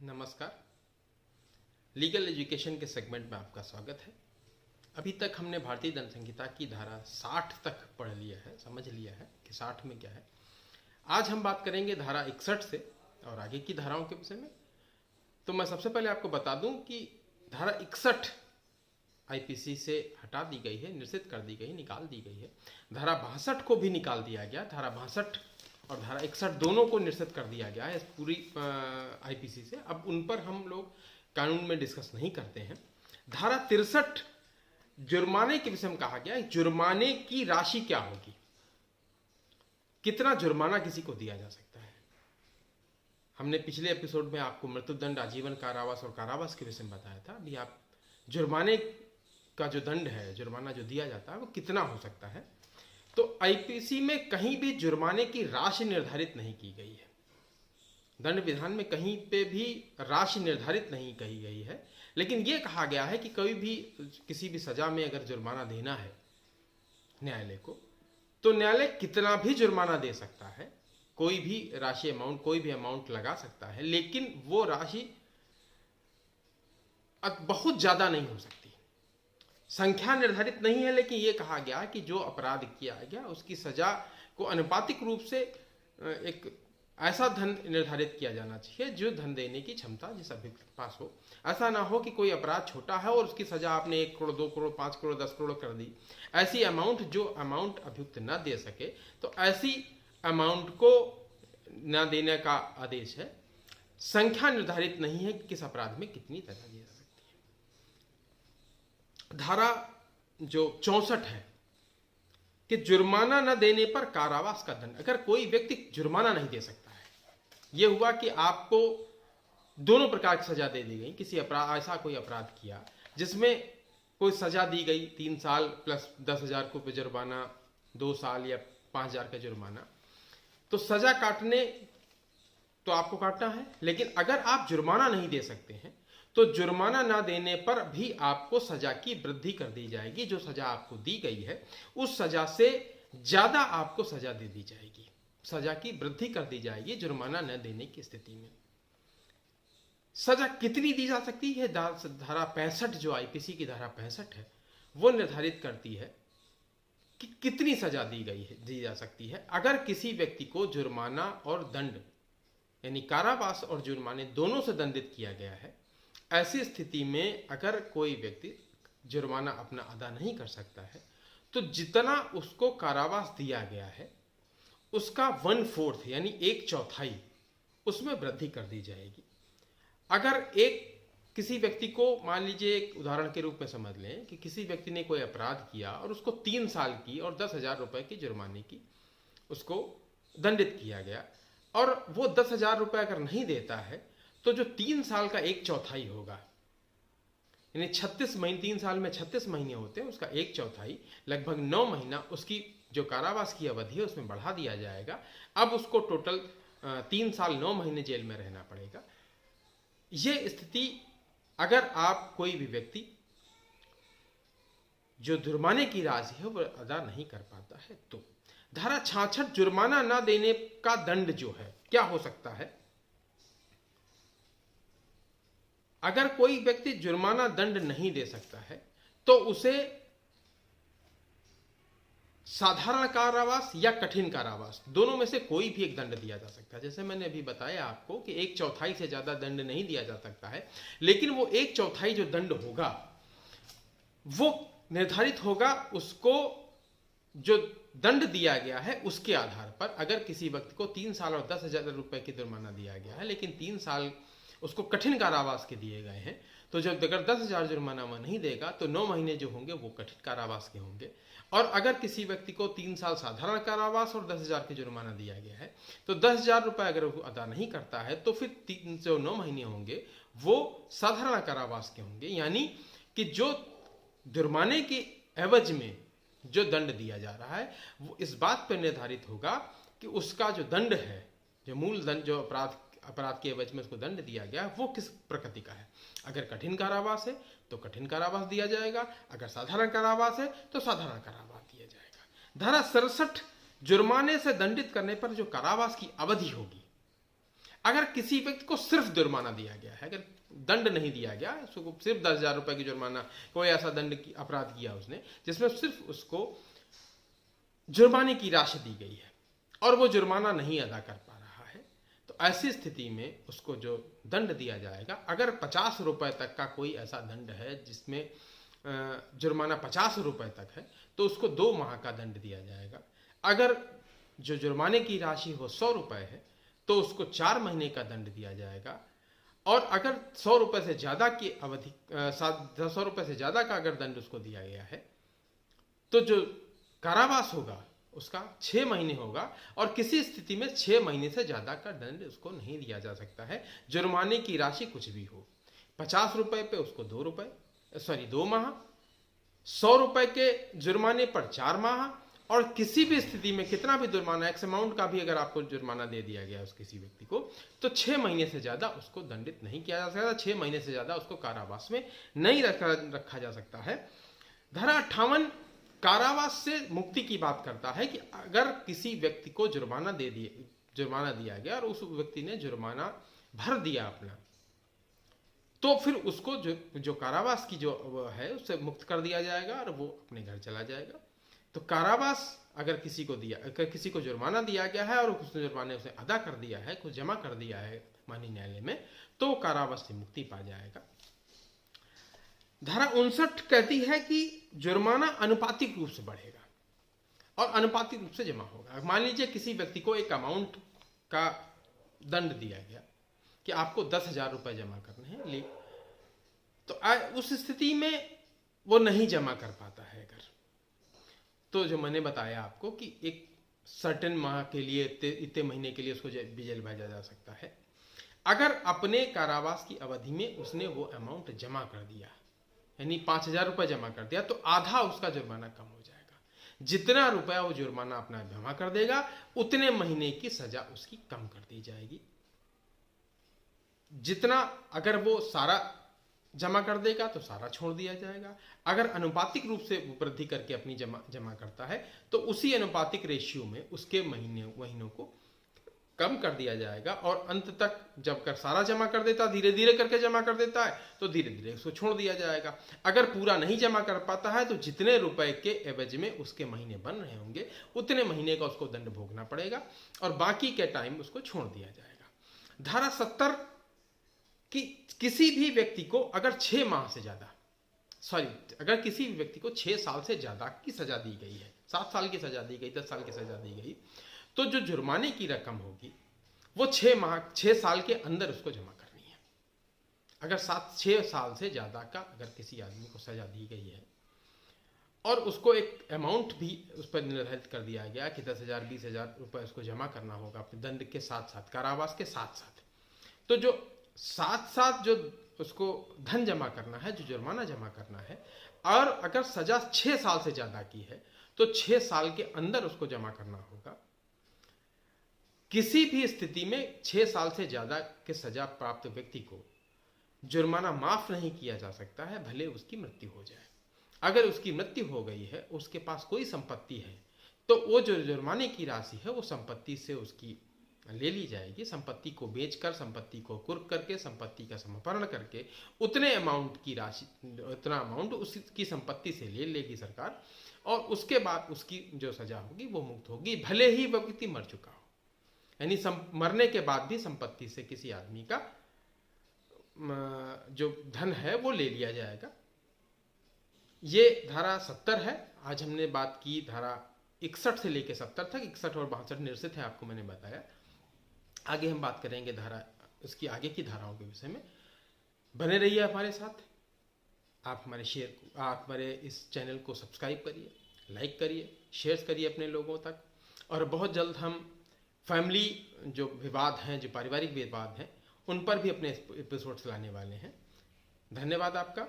नमस्कार। Legal education के segment में आपका स्वागत है। अभी तक हमने भारतीय दंड संहिता की धारा 60 तक पढ़ लिया है, समझ लिया है कि 60 में क्या है। आज हम बात करेंगे धारा 61 से और आगे की धाराओं के विषय में। तो मैं सबसे पहले आपको बता दूं कि धारा 61 आईपीसी से हटा दी गई है, निरसित कर दी गई, निकाल दी गई है। धारा 62 को भी निकाल दिया गया। धारा 62 और धारा 61 दोनों को निरसित कर दिया गया है इस पूरी आईपीसी से। अब उन पर हम लोग कानून में डिस्कस नहीं करते हैं। धारा 63 जुर्माने के विषय में कहा गया है, जुर्माने की राशि क्या होगी, कितना जुर्माना किसी को दिया जा सकता है। हमने पिछले एपिसोड में आपको मृत्युदंड, आजीवन कारावास और कारावास के विषय में बताया था। अभी आप जुर्माने का जो दंड है, जुर्माना जो दिया जाता है, वो कितना हो सकता है। तो आईपीसी में कहीं भी जुर्माने की राशि निर्धारित नहीं की गई है। दंड विधान में कहीं पे भी राशि निर्धारित नहीं कही गई है, लेकिन यह कहा गया है कि कोई भी किसी भी सजा में अगर जुर्माना देना है न्यायालय को, तो न्यायालय कितना भी जुर्माना दे सकता है, कोई भी राशि अमाउंट, कोई भी अमाउंट लगा सकता है, लेकिन वो राशि बहुत ज्यादा नहीं हो सकती। संख्या निर्धारित नहीं है, लेकिन यह कहा गया कि जो अपराध किया गया उसकी सजा को अनुपातिक रूप से एक ऐसा धन निर्धारित किया जाना चाहिए जो धन देने की क्षमता जिस अभियुक्त के पास हो। ऐसा ना हो कि कोई अपराध छोटा है और उसकी सजा आपने 1 करोड़, 2 करोड़, 5 करोड़, 10 करोड़ कर दी। ऐसी अमाउंट जो अमाउंट अभियुक्त न दे सके, तो ऐसी अमाउंट को न देने का आदेश है। संख्या निर्धारित नहीं है कि किस अपराध में कितनी सजा दी जा सकती है। धारा जो 64 है कि जुर्माना न देने पर कारावास का दंड। अगर कोई व्यक्ति जुर्माना नहीं दे सकता है, यह हुआ कि आपको दोनों प्रकार की सजा दे दी गई। किसी अपराध, ऐसा कोई अपराध किया जिसमें कोई सजा दी गई 3 साल प्लस 10,000 को जुर्माना, 2 साल या 5,000 का जुर्माना, तो सजा काटने तो आपको काटना है। लेकिन अगर आप जुर्माना नहीं दे सकते हैं तो जुर्माना ना देने पर भी आपको सजा की वृद्धि कर दी जाएगी। जो सजा आपको दी गई है उस सजा से ज्यादा आपको सजा दे दी जाएगी, सजा की वृद्धि कर दी जाएगी जुर्माना न देने की स्थिति में। सजा कितनी दी जा सकती है, धारा 65 जो आईपीसी की धारा 65 है वो निर्धारित करती है कि कितनी सजा दी जा सकती है। अगर किसी व्यक्ति को जुर्माना और दंड यानी कारावास और जुर्माने दोनों से दंडित किया गया है, ऐसी स्थिति में अगर कोई व्यक्ति जुर्माना अपना अदा नहीं कर सकता है तो जितना उसको कारावास दिया गया है उसका 1/4 यानी 1/4 उसमें वृद्धि कर दी जाएगी। अगर किसी व्यक्ति को, मान लीजिए एक उदाहरण के रूप में समझ लें कि किसी व्यक्ति ने कोई अपराध किया और उसको 3 साल की और 10,000 रुपए की जुर्माने की उसको दंडित किया गया, और वो 10,000 रुपए अगर नहीं देता है तो जो 3 साल का 1/4 होगा, यानी 36 महीने, 3 साल में 36 महीने होते हैं, उसका 1/4 लगभग 9 महीना उसकी जो कारावास की अवधि है उसमें बढ़ा दिया जाएगा। अब उसको टोटल 3 साल 9 महीने जेल में रहना पड़ेगा। यह स्थिति अगर आप कोई भी व्यक्ति जो जुर्माने की राशि है वो अदा नहीं कर पाता है तो धारा 66 जुर्माना ना देने का दंड जो है क्या हो सकता है। अगर कोई व्यक्ति जुर्माना दंड नहीं दे सकता है तो उसे साधारण कारावास या कठिन कारावास, दोनों में से कोई भी एक दंड दिया जा सकता है। जैसे मैंने अभी बताया आपको कि 1/4 से ज्यादा दंड नहीं दिया जा सकता है, लेकिन वो 1/4 जो दंड होगा वो निर्धारित होगा उसको जो दंड दिया गया है उसके आधार पर। अगर किसी व्यक्ति को 3 साल और 10,000 रुपए की जुर्माना दिया गया है, लेकिन 3 साल उसको कठिन कारावास के दिए गए हैं, तो जब अगर 10,000 जुर्माना वो नहीं देगा तो 9 महीने जो होंगे वो कठिन कारावास के होंगे। और अगर किसी व्यक्ति को 3 साल साधारण कारावास और 10,000 की जुर्माना दिया गया है तो 10,000 रुपए अगर वो अदा नहीं करता है तो फिर 9 महीने होंगे वो साधारण कारावास के होंगे। यानी कि जो जुर्माने के एवज में जो दंड दिया जा रहा है वो इस बात पर निर्धारित होगा कि उसका जो दंड है, जो मूल दंड, जो अपराध के एवज में उसको दंड दिया गया वो किस प्रकृति का है। अगर कठिन कारावास है तो कठिन कारावास दिया जाएगा, अगर साधारण कारावास है तो साधारण कारावास दिया जाएगा। धारा 67 जुर्माने से दंडित करने पर जो कारावास की अवधि होगी, अगर किसी व्यक्ति को सिर्फ जुर्माना दिया गया है, अगर दंड नहीं दिया गया, उसको सिर्फ 10,000 रुपए की जुर्माना, कोई ऐसा दंड की अपराध किया उसने जिसमें सिर्फ उसको जुर्माने की राशि दी गई है और वो जुर्माना नहीं अदा कर पा रहा है, तो ऐसी स्थिति में उसको जो दंड दिया जाएगा, अगर 50 रुपए तक का कोई ऐसा दंड है जिसमें जुर्माना 50 रुपए तक है, तो उसको 2 माह का दंड दिया जाएगा। अगर जो जुर्माने की राशि हो 100 रुपए है तो उसको 4 महीने का दंड दिया जाएगा। और अगर 100 रुपए से ज्यादा की अवधि 100 रुपए से ज्यादा का अगर दंड उसको दिया गया है तो जो कारावास होगा उसका 6 महीने होगा, और किसी स्थिति में 6 महीने से ज्यादा का दंड उसको नहीं दिया जा सकता है। जुर्माने की राशि कुछ भी हो, 50 रुपए पे उसको 2 माह, 100 रुपए के जुर्माने पर 4 माह, और किसी भी स्थिति में कितना भी जुर्माना, एक्स अमाउंट का भी अगर आपको जुर्माना दे दिया गया उस किसी व्यक्ति को, तो 6 महीने से ज्यादा उसको दंडित नहीं किया जा सकता, 6 महीने से ज्यादा उसको कारावास में नहीं रखा जा सकता है। धारा 58 कारावास से मुक्ति की बात करता है कि अगर किसी व्यक्ति को जुर्माना दिया गया और उस व्यक्ति ने जुर्माना भर दिया अपना, तो फिर उसको जो कारावास की जो है उससे मुक्त कर दिया जाएगा और वो अपने घर चला जाएगा। तो कारावास अगर किसी को जुर्माना दिया गया है और उस जुर्माने उसे अदा कर दिया है, कुछ जमा कर दिया है माननीय न्यायालय में, तो कारावास से मुक्ति पा जाएगा। धारा 59 कहती है कि जुर्माना अनुपातिक रूप से बढ़ेगा और अनुपातिक रूप से जमा होगा। मान लीजिए किसी व्यक्ति को एक अमाउंट का दंड दिया गया कि आपको 10,000 रुपए जमा करने हैं, तो उस स्थिति में वो नहीं जमा कर पाता है अगर, तो जो मैंने बताया आपको कि एक सर्टेन माह के लिए, इतने महीने के लिए उसको जेल भेजा जा सकता है। अगर अपने कारावास की अवधि में उसने वो अमाउंट जमा कर दिया, यानी 5,000 रुपए जमा कर दिया, तो आधा उसका जुर्माना कम हो जाएगा। जितना रुपया वो जुर्माना अपना जमा कर देगा उतने महीने की सजा उसकी कम कर दी जाएगी। जितना अगर वो सारा जमा कर देगा तो सारा छोड़ दिया जाएगा। अगर अनुपातिक रूप से वृद्धि करके अपनी जमा करता है तो उसी अनुपातिक रेशियो में उसके महीनों को कम कर दिया जाएगा, और अंत तक जब कर सारा जमा कर देता, धीरे धीरे करके जमा कर देता है, तो धीरे धीरे उसको छोड़ दिया जाएगा। अगर पूरा नहीं जमा कर पाता है तो जितने रुपए के एवज में उसके महीने बन रहे होंगे उतने महीने का उसको दंड भोगना पड़ेगा और बाकी के टाइम उसको छोड़ दिया जाएगा। धारा 70 कि किसी भी व्यक्ति को अगर 6 माह से ज्यादा, अगर किसी भी व्यक्ति को 6 साल से ज्यादा की सजा दी गई है, 7 साल की सजा दी गई, 10 साल की सजा दी गई, तो जो जुर्माने की रकम होगी वो 6 साल के अंदर उसको जमा करनी है। अगर 6 साल से ज्यादा का अगर किसी आदमी को सजा दी गई है और उसको एक अमाउंट भी उस पर निर्धारित कर दिया गया कि 10,000 20,000 रुपए उसको जमा करना होगा अपने दंड के साथ साथ, कारावास के साथ साथ, तो जो साथ जो उसको धन जमा करना है, जो जुर्माना जमा करना है, और अगर सजा 6 साल से ज्यादा की है तो 6 साल के अंदर उसको जमा करना होगा। किसी भी स्थिति में 6 साल से ज्यादा के सजा प्राप्त व्यक्ति को जुर्माना माफ नहीं किया जा सकता है, भले उसकी मृत्यु हो जाए। अगर उसकी मृत्यु हो गई है, उसके पास कोई संपत्ति है, तो वो जो जुर्माने की राशि है वो संपत्ति से उसकी ले ली जाएगी। संपत्ति को बेचकर, संपत्ति को कुर्क करके, संपत्ति का समर्पण करके उतने अमाउंट की राशि, उतना अमाउंट उसकी संपत्ति से ले लेगी सरकार, और उसके बाद उसकी जो सजा होगी वो मुक्त होगी, भले ही वह व्यक्ति मर चुका हो। यानी मरने के बाद भी संपत्ति से किसी आदमी का जो धन है वो ले लिया जाएगा। ये धारा 70 है। आज हमने बात की धारा 61 से लेकर 70 तक, 61 और 62 निरसित है, आपको मैंने बताया। आगे हम बात करेंगे उसकी आगे की धाराओं के विषय में। बने रहिए हमारे साथ। आप हमारे इस चैनल को सब्सक्राइब करिए, लाइक करिए, शेयर करिए अपने लोगों तक, और बहुत जल्द हम फैमिली जो विवाद हैं, जो पारिवारिक विवाद हैं, उन पर भी अपने एपिसोड्स लाने वाले हैं। धन्यवाद आपका।